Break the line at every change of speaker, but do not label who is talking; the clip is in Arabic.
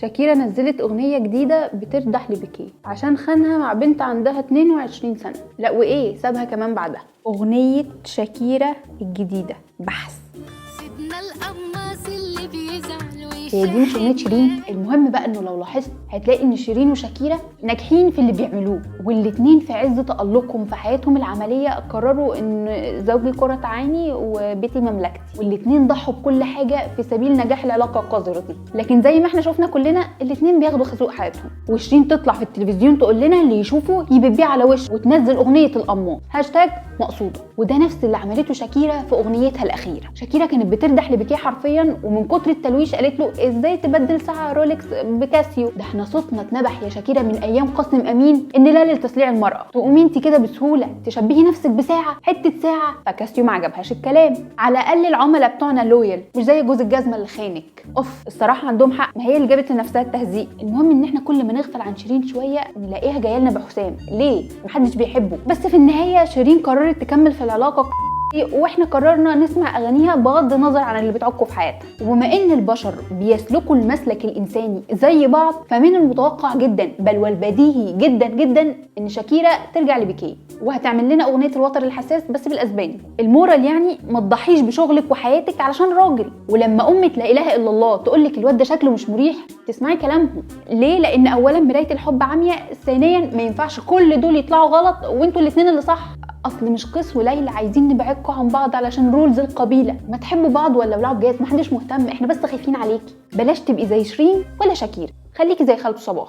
شاكيرا نزلت اغنيه جديده بتردح لبيكيه عشان خانها مع بنت عندها 22 سنه. لا وايه، سابها كمان بعدها. اغنيه شاكيرا الجديده بحث.
سيدنا القماص اللي بيزعل
هي دي مش اغنيه شيرين؟ المهم بقى انه لو لاحظت هتلاقي ان شيرين وشاكيرا ناجحين في اللي بيعملوه، والاتنين في عز تألقهم في حياتهم العمليه قرروا ان زوجي قرة عيني وبيتي مملكتي، والاتنين ضحوا بكل حاجه في سبيل نجاح العلاقه القذره دي. لكن زي ما احنا شفنا كلنا الاتنين بياخدوا خازوق حياتهم، وشيرين تطلع في التلفزيون تقول لنا اللي يشوفه يبيع على وشه وتنزل اغنيه القماص هاشتاج مقصوده. وده نفس اللي عملته شاكيرا في اغنيتها الاخيره. شاكيرا كانت بتردح لبيكيه حرفيا، ومن كتر التلويش قالت له ازاي تبدل ساعه رولكس بكاسيو؟ ده احنا صوتنا اتنبح يا شاكيرا من ايام قاسم امين ان لا لتسليع المراه، تقومي انت كده بسهوله تشبهي نفسك بساعه، حته ساعه. فكاسيو ما عجبهاش الكلام. على الاقل العملاء بتوعنا لويال، مش زي جوز الجزمه اللي خانك. الصراحه عندهم حق، ما هي اللي جابت لنفسها التهزيق. المهم ان احنا كل ما نغفل عن شيرين شويه نلاقيها جايه لنا بحسام. ليه؟ محدش بيحبه، بس في النهايه شيرين قررت تكمل في العلاقه واحنا قررنا نسمع اغانيها بغض النظر عن اللي بتعكوا في حياتها. وبما ان البشر بيسلكوا المسلك الانساني زي بعض، فمن المتوقع جدا بل والبديهي جدا جدا ان شاكيرا ترجع لبيكيه وهتعمل لنا اغنيه الوتر الحساس بس بالاسباني. المورال يعني ما تضحيش بشغلك وحياتك علشان راجل. ولما امه لا اله الا الله تقول لك الواد ده شكله مش مريح تسمعي كلامهم. ليه؟ لان اولا مرايه الحب عمياء، ثانيا ما ينفعش كل دول يطلعوا غلط وانتوا الاثنين اللي صح. اصل مش قيس وليلى عايزين نبعدكم عن بعض علشان رولز القبيله، ما تحبوا بعض ولا ولعوا بجاز، محدش مهتم، احنا بس خايفين عليكي. بلاش تبقي زي شيرين ولا شاكيرا، خليكي زي خالته صباح.